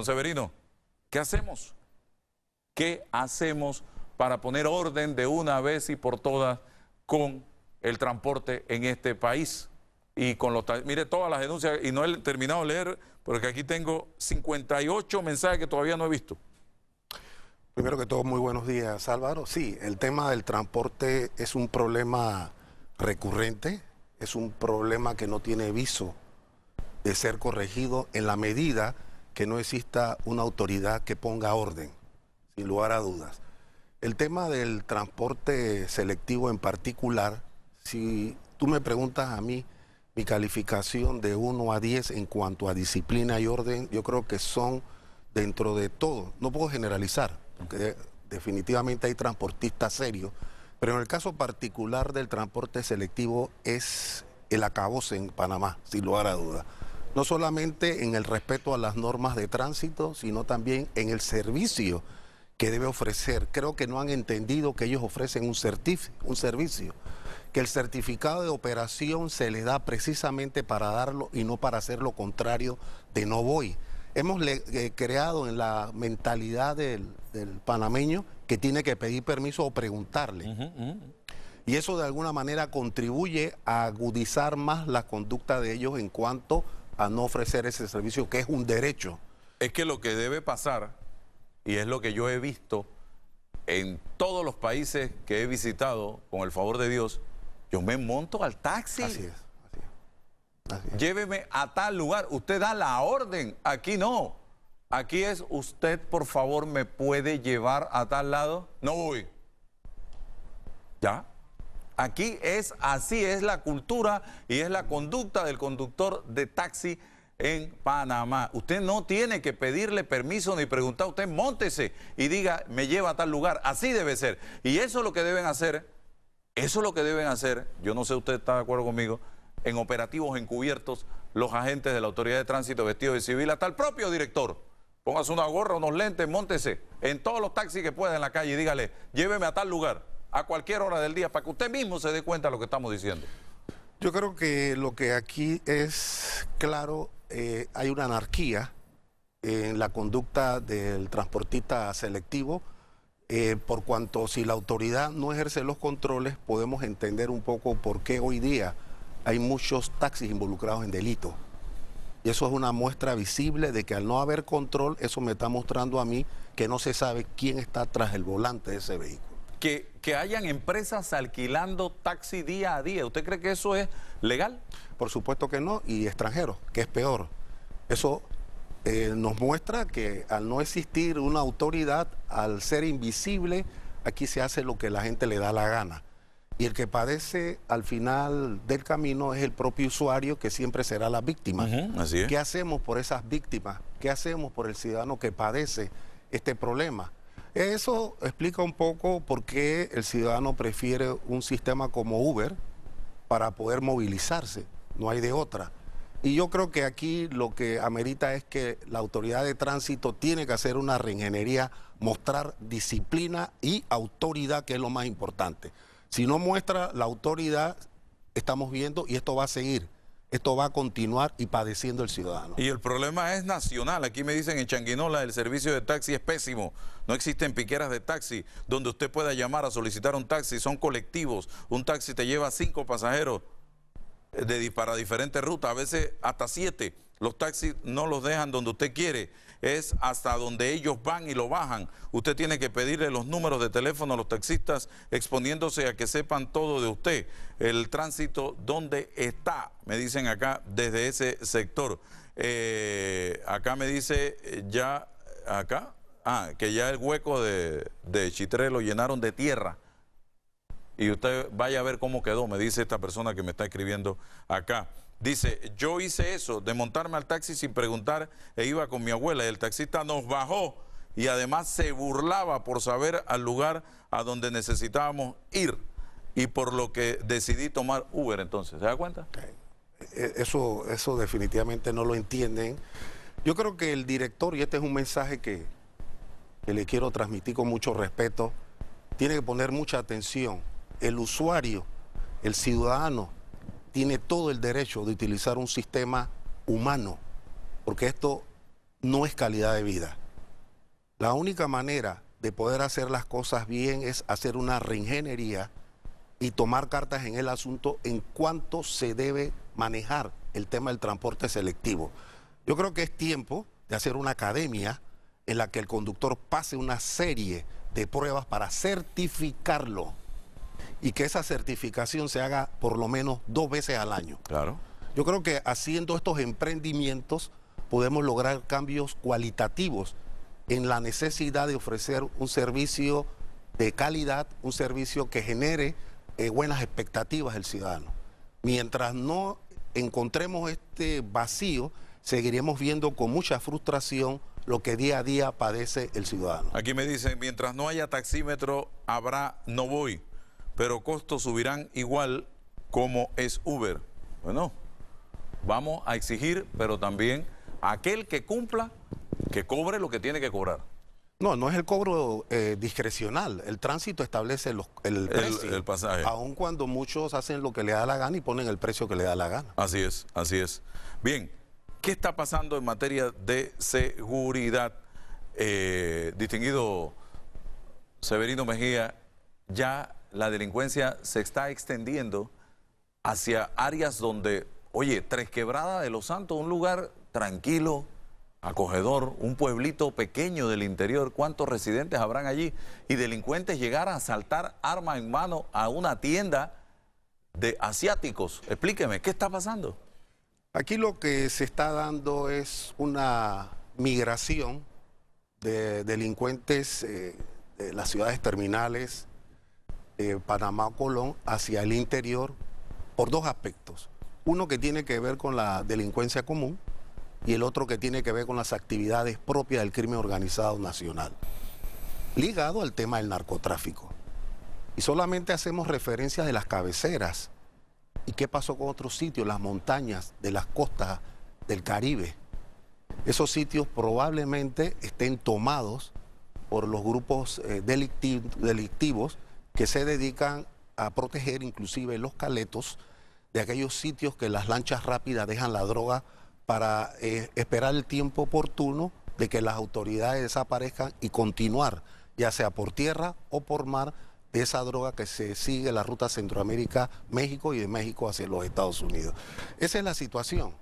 Severino, ¿qué hacemos? ¿Qué hacemos para poner orden de una vez y por todas con el transporte en este país? Y con los... Mire, todas las denuncias, y no he terminado de leer, porque aquí tengo 58 mensajes que todavía no he visto. Primero que todo, muy buenos días, Álvaro. Sí, el tema del transporte es un problema recurrente, es un problema que no tiene viso de ser corregido en la medida que no exista una autoridad que ponga orden, sin lugar a dudas. El tema del transporte selectivo en particular, si tú me preguntas a mí, mi calificación de 1 a 10 en cuanto a disciplina y orden, yo creo que son dentro de todo. No puedo generalizar, porque definitivamente hay transportistas serios, pero en el caso particular del transporte selectivo es el acabose en Panamá, sin lugar a dudas. No solamente en el respeto a las normas de tránsito, sino también en el servicio que debe ofrecer. Creo que no han entendido que ellos ofrecen un servicio, que el certificado de operación se les da precisamente para darlo y no para hacer lo contrario de no voy. Hemos creado en la mentalidad del panameño que tiene que pedir permiso o preguntarle. Y eso de alguna manera contribuye a agudizar más la conducta de ellos en cuanto a no ofrecer ese servicio, que es un derecho. Es que lo que debe pasar, y es lo que yo he visto en todos los países que he visitado, con el favor de Dios, yo me monto al taxi. Así es. Lléveme a tal lugar. Usted da la orden. Aquí no. Aquí es, usted por favor me puede llevar a tal lado. No voy. ¿Ya? Aquí es así, es la cultura y es la conducta del conductor de taxi en Panamá. Usted no tiene que pedirle permiso ni preguntar, usted móntese y diga, me lleva a tal lugar. Así debe ser. Y eso es lo que deben hacer, yo no sé, usted está de acuerdo conmigo, en operativos encubiertos, los agentes de la autoridad de tránsito vestidos de civil, hasta el propio director. Póngase una gorra, unos lentes, móntese en todos los taxis que pueda en la calle y dígale, lléveme a tal lugar, a cualquier hora del día, para que usted mismo se dé cuenta de lo que estamos diciendo. Yo creo que lo que aquí es claro, hay una anarquía en la conducta del transportista selectivo, por cuanto si la autoridad no ejerce los controles, podemos entender un poco por qué hoy día hay muchos taxis involucrados en delitos. Y eso es una muestra visible de que al no haber control, eso me está mostrando a mí que no se sabe quién está tras el volante de ese vehículo. Que hayan empresas alquilando taxi día a día, ¿usted cree que eso es legal? Por supuesto que no, y extranjeros, que es peor. Eso nos muestra que al no existir una autoridad, al ser invisible, aquí se hace lo que la gente le da la gana. Y el que padece al final del camino es el propio usuario, que siempre será la víctima. Así es. ¿Qué hacemos por esas víctimas? ¿Qué hacemos por el ciudadano que padece este problema? Eso explica un poco por qué el ciudadano prefiere un sistema como Uber para poder movilizarse. No hay de otra. Y yo creo que aquí lo que amerita es que la autoridad de tránsito tiene que hacer una reingeniería, mostrar disciplina y autoridad, que es lo más importante. Si no muestra la autoridad, estamos viendo, y esto va a seguir, esto va a continuar y padeciendo el ciudadano. Y el problema es nacional. Aquí me dicen en Changuinola el servicio de taxi es pésimo. No existen piqueras de taxi donde usted pueda llamar a solicitar un taxi. Son colectivos. Un taxi te lleva 5 pasajeros para diferentes rutas, a veces hasta 7. Los taxis no los dejan donde usted quiere, es hasta donde ellos van y lo bajan. Usted tiene que pedirle los números de teléfono a los taxistas, exponiéndose a que sepan todo de usted. El tránsito, ¿dónde está? Me dicen acá, desde ese sector. Acá me dice, que ya el hueco de Chitré lo llenaron de tierra. Y usted vaya a ver cómo quedó, me dice esta persona que me está escribiendo acá. Dice, yo hice eso, de montarme al taxi sin preguntar, e iba con mi abuela, y el taxista nos bajó y además se burlaba por saber al lugar a donde necesitábamos ir, y por lo que decidí tomar Uber entonces. ¿Se da cuenta? Eso definitivamente no lo entienden. Yo creo que el director, y este es un mensaje que le quiero transmitir con mucho respeto, tiene que poner mucha atención. El usuario, el ciudadano, tiene todo el derecho de utilizar un sistema humano, porque esto no es calidad de vida. La única manera de poder hacer las cosas bien es hacer una reingeniería y tomar cartas en el asunto en cuanto se debe manejar el tema del transporte selectivo. Yo creo que es tiempo de hacer una academia en la que el conductor pase una serie de pruebas para certificarlo y que esa certificación se haga por lo menos 2 veces al año. Claro. Yo creo que haciendo estos emprendimientos podemos lograr cambios cualitativos en la necesidad de ofrecer un servicio de calidad, un servicio que genere buenas expectativas del ciudadano. Mientras no encontremos este vacío, seguiremos viendo con mucha frustración lo que día a día padece el ciudadano. Aquí me dicen, mientras no haya taxímetro, habrá no voy, pero costos subirán igual como es Uber. Bueno, vamos a exigir, pero también aquel que cumpla, que cobre lo que tiene que cobrar. No, no es el cobro discrecional. El tránsito establece el precio. El pasaje. Aun cuando muchos hacen lo que le da la gana y ponen el precio que le da la gana. Así es, así es. Bien, ¿qué está pasando en materia de seguridad? Distinguido Severino Mejía, ya la delincuencia se está extendiendo hacia áreas donde, oye, Tres Quebradas de Los Santos, un lugar tranquilo, acogedor, un pueblito pequeño del interior, ¿cuántos residentes habrán allí? Y delincuentes llegar a asaltar arma en mano a una tienda de asiáticos. Explíqueme, ¿qué está pasando? Aquí lo que se está dando es una migración de delincuentes de las ciudades terminales, Panamá, Colón, hacia el interior por 2 aspectos. Uno que tiene que ver con la delincuencia común y el otro que tiene que ver con las actividades propias del crimen organizado nacional, ligado al tema del narcotráfico. Y solamente hacemos referencia de las cabeceras. ¿Y qué pasó con otros sitios? Las montañas de las costas del Caribe. Esos sitios probablemente estén tomados por los grupos delictivos que se dedican a proteger inclusive los caletos de aquellos sitios que las lanchas rápidas dejan la droga para esperar el tiempo oportuno de que las autoridades desaparezcan y continuar, ya sea por tierra o por mar, de esa droga que se sigue la ruta Centroamérica-México y de México hacia los Estados Unidos. Esa es la situación.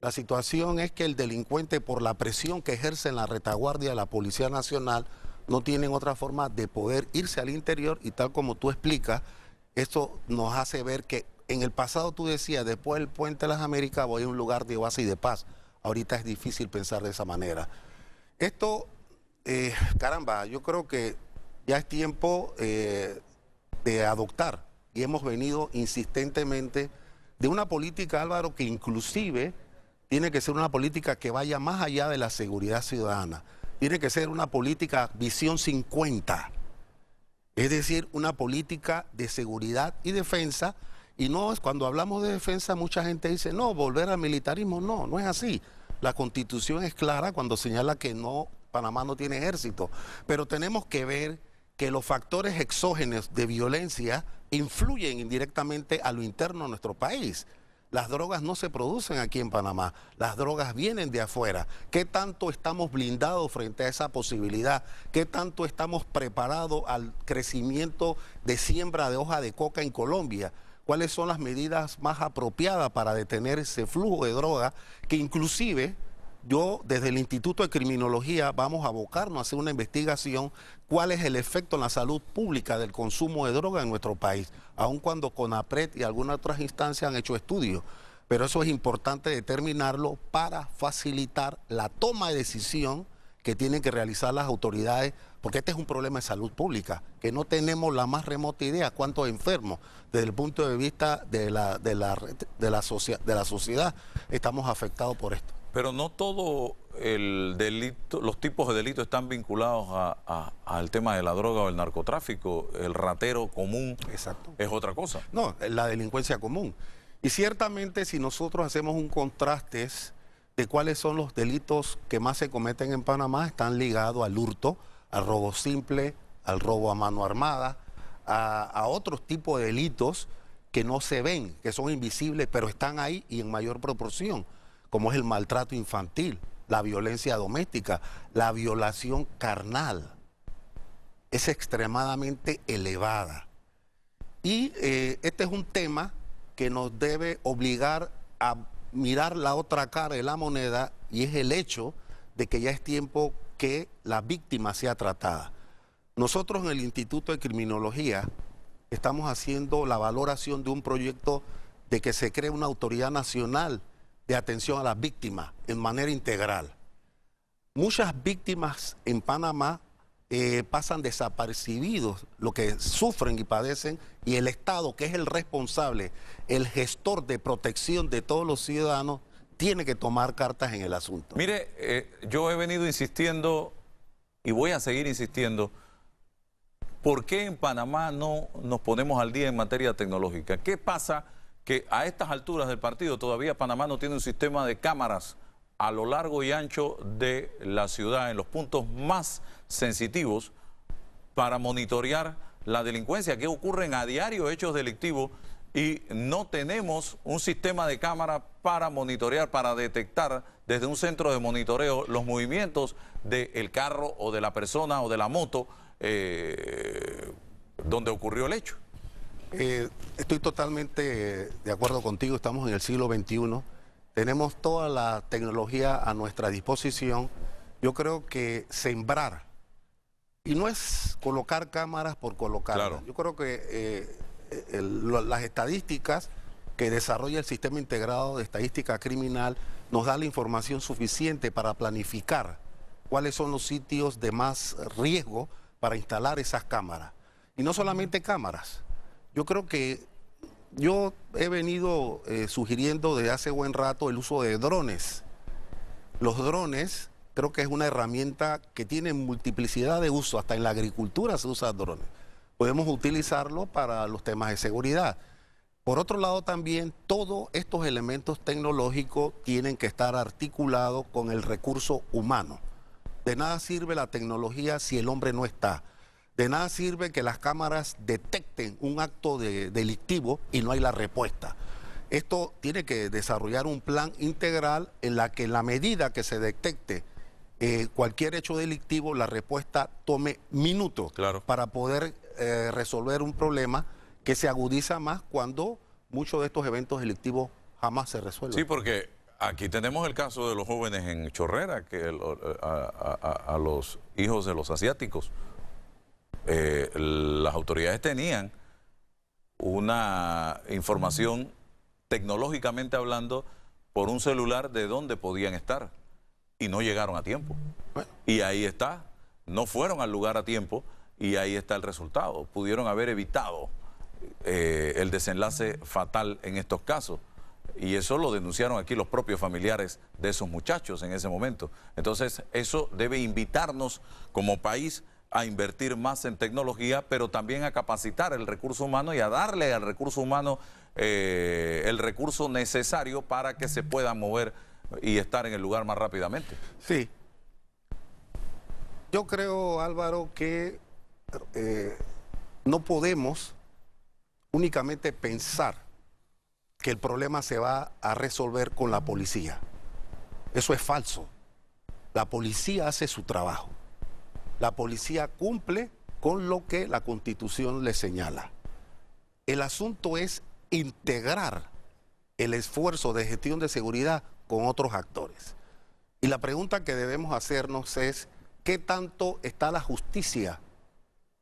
La situación es que el delincuente, por la presión que ejerce en la retaguardia de la Policía Nacional, no tienen otra forma de poder irse al interior y tal como tú explicas, esto nos hace ver que en el pasado tú decías, después del Puente de las Américas voy a un lugar de oasis y de paz. Ahorita es difícil pensar de esa manera. Esto, caramba, yo creo que ya es tiempo de adoptar, y hemos venido insistentemente, de una política, Álvaro, que inclusive tiene que ser una política que vaya más allá de la seguridad ciudadana. Tiene que ser una política visión 50, es decir, una política de seguridad y defensa. Y no, cuando hablamos de defensa, mucha gente dice, no, volver al militarismo. No, no es así. La Constitución es clara cuando señala que no, Panamá no tiene ejército. Pero tenemos que ver que los factores exógenos de violencia influyen indirectamente a lo interno de nuestro país. Las drogas no se producen aquí en Panamá, las drogas vienen de afuera. ¿Qué tanto estamos blindados frente a esa posibilidad? ¿Qué tanto estamos preparados al crecimiento de siembra de hoja de coca en Colombia? ¿Cuáles son las medidas más apropiadas para detener ese flujo de droga que inclusive yo desde el Instituto de Criminología vamos a abocarnos a hacer una investigación cuál es el efecto en la salud pública del consumo de droga en nuestro país, aun cuando CONAPRED y algunas otras instancias han hecho estudios. Pero eso es importante determinarlo para facilitar la toma de decisión que tienen que realizar las autoridades, porque este es un problema de salud pública, que no tenemos la más remota idea cuántos enfermos, desde el punto de vista de la sociedad, estamos afectados por esto. Pero no todo el delito, los tipos de delitos están vinculados al tema de la droga o el narcotráfico. El ratero común Exacto. Es otra cosa. No, la delincuencia común. Y ciertamente si nosotros hacemos un contraste de cuáles son los delitos que más se cometen en Panamá, están ligados al hurto, al robo simple, al robo a mano armada, a otros tipos de delitos que no se ven, que son invisibles, pero están ahí y en mayor proporción, como es el maltrato infantil, la violencia doméstica, la violación carnal es extremadamente elevada. Y este es un tema que nos debe obligar a mirar la otra cara de la moneda, y es el hecho de que ya es tiempo que la víctima sea tratada. Nosotros en el Instituto de Criminología estamos haciendo la valoración de un proyecto de que se cree una autoridad nacional de atención a las víctimas en manera integral. Muchas víctimas en Panamá pasan desapercibidos lo que sufren y padecen, y el Estado, que es el responsable, el gestor de protección de todos los ciudadanos, tiene que tomar cartas en el asunto. Mire, yo he venido insistiendo y voy a seguir insistiendo. ¿Por qué en Panamá no nos ponemos al día en materia tecnológica? ¿Qué pasa que a estas alturas del partido todavía Panamá no tiene un sistema de cámaras a lo largo y ancho de la ciudad, en los puntos más sensitivos, para monitorear la delincuencia? ¿Qué ocurren a diario hechos delictivos? Y no tenemos un sistema de cámara para monitorear, para detectar desde un centro de monitoreo los movimientos del carro o de la persona o de la moto donde ocurrió el hecho. Estoy totalmente de acuerdo contigo, estamos en el siglo XXI, tenemos toda la tecnología a nuestra disposición. Yo creo que sembrar, y no es colocar cámaras por colocarlas, claro. Yo creo que las estadísticas que desarrolla el Sistema Integrado de Estadística Criminal nos da la información suficiente para planificar cuáles son los sitios de más riesgo para instalar esas cámaras. Y no solamente cámaras. Yo creo que yo he venido sugiriendo desde hace buen rato el uso de drones. Los drones creo que es una herramienta que tiene multiplicidad de uso, hasta en la agricultura se usan drones. Podemos utilizarlo para los temas de seguridad. Por otro lado también, todos estos elementos tecnológicos tienen que estar articulados con el recurso humano. De nada sirve la tecnología si el hombre no está. De nada sirve que las cámaras detecten un acto delictivo y no hay la respuesta. Esto tiene que desarrollar un plan integral en la que, en la medida que se detecte cualquier hecho delictivo, la respuesta tome minutos, claro, para poder resolver un problema que se agudiza más cuando muchos de estos eventos delictivos jamás se resuelven. Sí, porque aquí tenemos el caso de los jóvenes en Chorrera, que a los hijos de los asiáticos, las autoridades tenían una información tecnológicamente hablando por un celular de dónde podían estar y no llegaron a tiempo. Bueno. Y ahí está, no fueron al lugar a tiempo y ahí está el resultado. Pudieron haber evitado el desenlace fatal en estos casos. Y eso lo denunciaron aquí los propios familiares de esos muchachos en ese momento. Entonces, eso debe invitarnos como país a invertir más en tecnología, pero también a capacitar el recurso humano y a darle al recurso humano el recurso necesario para que se pueda mover y estar en el lugar más rápidamente. Sí. Yo creo, Álvaro, que no podemos únicamente pensar que el problema se va a resolver con la policía. Eso es falso. La policía hace su trabajo. La policía cumple con lo que la Constitución le señala. El asunto es integrar el esfuerzo de gestión de seguridad con otros actores. Y la pregunta que debemos hacernos es, ¿qué tanto está la justicia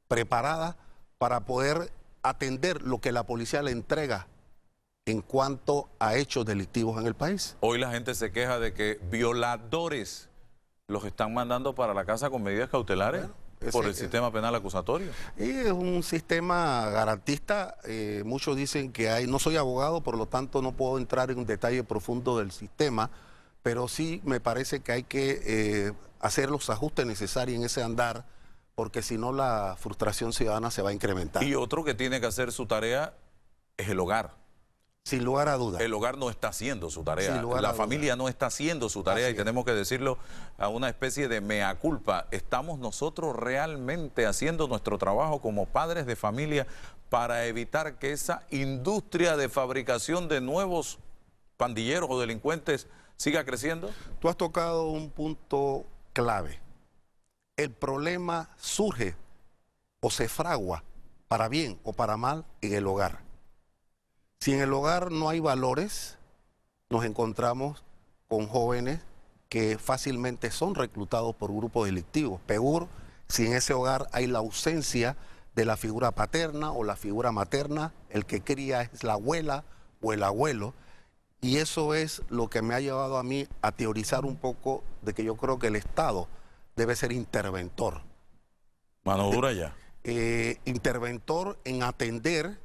preparada para poder atender lo que la policía le entrega en cuanto a hechos delictivos en el país? Hoy la gente se queja de que violadores los están mandando para la casa con medidas cautelares, bueno, por el sistema penal acusatorio. Y es un sistema garantista. Muchos dicen que hay, no soy abogado, por lo tanto no puedo entrar en un detalle profundo del sistema, pero sí me parece que hay que hacer los ajustes necesarios en ese andar, porque si no la frustración ciudadana se va a incrementar. Y otro que tiene que hacer su tarea es el hogar. Sin lugar a dudas. El hogar no está haciendo su tarea, la familia no está haciendo su tarea. Así y tenemos que decirlo a una especie de mea culpa. ¿Estamos nosotros realmente haciendo nuestro trabajo como padres de familia para evitar que esa industria de fabricación de nuevos pandilleros o delincuentes siga creciendo? Tú has tocado un punto clave. El problema surge o se fragua, para bien o para mal, en el hogar. Si en el hogar no hay valores, nos encontramos con jóvenes que fácilmente son reclutados por grupos delictivos. Peor, si en ese hogar hay la ausencia de la figura paterna o la figura materna, el que cría es la abuela o el abuelo, y eso es lo que me ha llevado a mí a teorizar un poco de que yo creo que el Estado debe ser interventor. Mano dura ya. Interventor en atender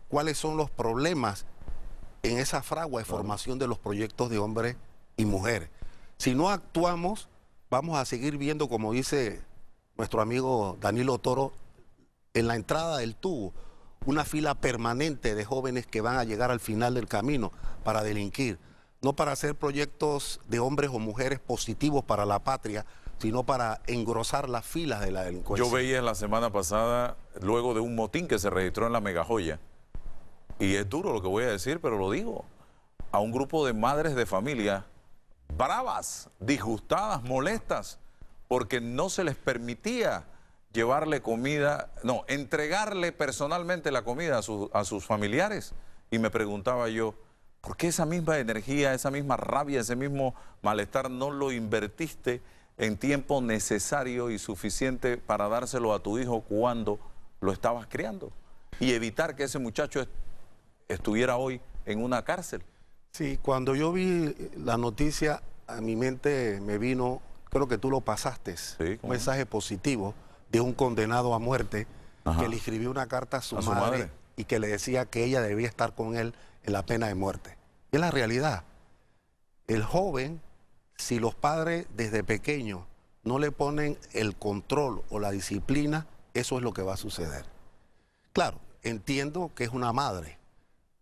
cuáles son los problemas en esa fragua de formación de los proyectos de hombres y mujeres. Si no actuamos, vamos a seguir viendo, como dice nuestro amigo Danilo Toro, en la entrada del tubo, una fila permanente de jóvenes que van a llegar al final del camino para delinquir, no para hacer proyectos de hombres o mujeres positivos para la patria, sino para engrosar las filas de la delincuencia. Yo veía la semana pasada, luego de un motín que se registró en La Megajoya, y es duro lo que voy a decir, pero lo digo, a un grupo de madres de familia bravas, disgustadas, molestas, porque no se les permitía llevarle comida, no, entregarle personalmente la comida a sus familiares. Y me preguntaba yo, ¿por qué esa misma energía, esa misma rabia, ese mismo malestar no lo invertiste en tiempo necesario y suficiente para dárselo a tu hijo cuando lo estabas criando? Y evitar que ese muchacho estuviera hoy en una cárcel. Sí, cuando yo vi la noticia, a mi mente me vino, creo que tú lo pasaste, sí, un mensaje positivo de un condenado a muerte. Ajá. Que le escribió una carta a su madre y que le decía que ella debía estar con él en la pena de muerte. Y es la realidad. El joven, si los padres desde pequeños no le ponen el control o la disciplina, eso es lo que va a suceder. Claro, entiendo que es una madre,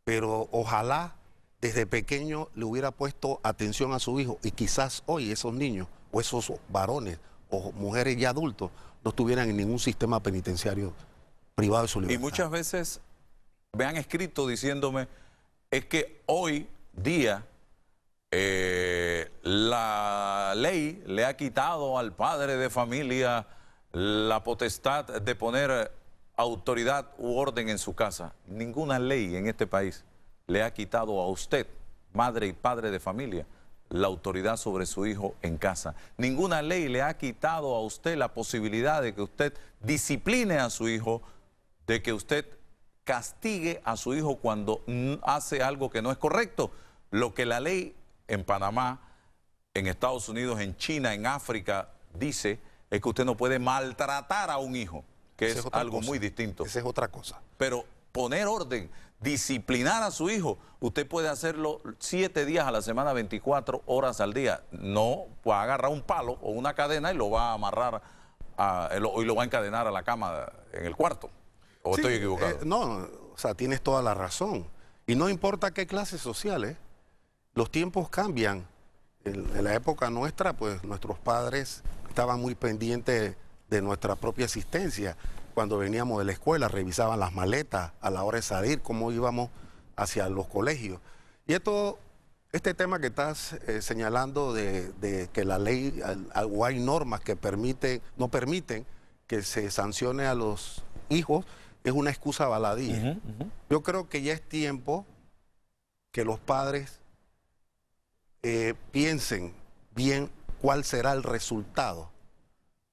pero ojalá desde pequeño le hubiera puesto atención a su hijo y quizás hoy esos niños o esos varones o mujeres ya adultos no estuvieran en ningún sistema penitenciario privado de su libertad. Y muchas veces me han escrito diciéndome, es que hoy día la ley le ha quitado al padre de familia la potestad de poner autoridad u orden en su casa. Ninguna ley en este país le ha quitado a usted, madre y padre de familia, la autoridad sobre su hijo en casa. Ninguna ley le ha quitado a usted la posibilidad de que usted discipline a su hijo, de que usted castigue a su hijo cuando hace algo que no es correcto. Lo que la ley en Panamá, en Estados Unidos, en China, en África, dice es que usted no puede maltratar a un hijo, que es algo muy distinto. Esa es otra cosa. Pero poner orden, disciplinar a su hijo, usted puede hacerlo 7 días a la semana, 24 horas al día. No va a agarrar un palo o una cadena y lo va a amarrar y lo va a encadenar a la cama en el cuarto. ¿O sí, estoy equivocado? No, o sea, tienes toda la razón. Y no importa qué clase social, los tiempos cambian. En la época nuestra, pues nuestros padres estaban muy pendientes de nuestra propia existencia. Cuando veníamos de la escuela, revisaban las maletas a la hora de salir, cómo íbamos hacia los colegios. Y este tema que estás señalando de que la ley o hay normas que no permiten que se sancione a los hijos, es una excusa baladí. Yo creo que ya es tiempo que los padres piensen bien cuál será el resultado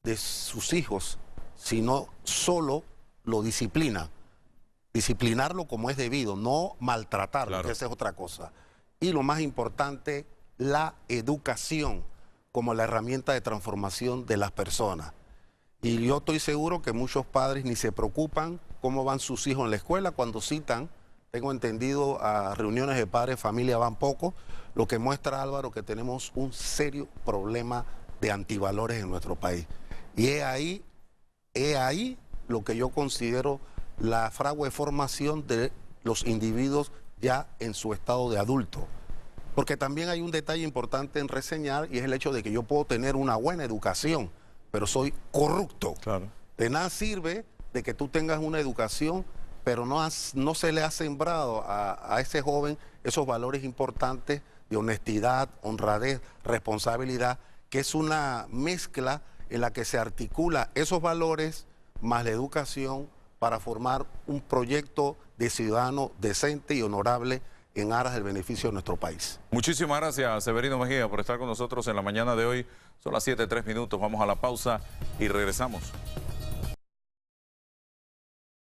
de sus hijos si no solo lo disciplinan. Disciplinarlo como es debido, no maltratarlo, claro, que esa es otra cosa. Y lo más importante, la educación como la herramienta de transformación de las personas. Y yo estoy seguro que muchos padres ni se preocupan cómo van sus hijos en la escuela. Cuando citan, tengo entendido, a reuniones de padres de familia van pocos, lo que muestra, Álvaro, que tenemos un serio problema de antivalores en nuestro país. Y es ahí lo que yo considero la fragua de formación de los individuos ya en su estado de adulto. Porque también hay un detalle importante en reseñar, y es el hecho de que yo puedo tener una buena educación, pero soy corrupto. Claro. De nada sirve de que tú tengas una educación, pero no se le ha sembrado a ese joven esos valores importantes de honestidad, honradez, responsabilidad, que es una mezcla en la que se articula esos valores más la educación para formar un proyecto de ciudadano decente y honorable en aras del beneficio de nuestro país. Muchísimas gracias, Severino Mejía, por estar con nosotros en la mañana de hoy. Son las 7:03, vamos a la pausa y regresamos.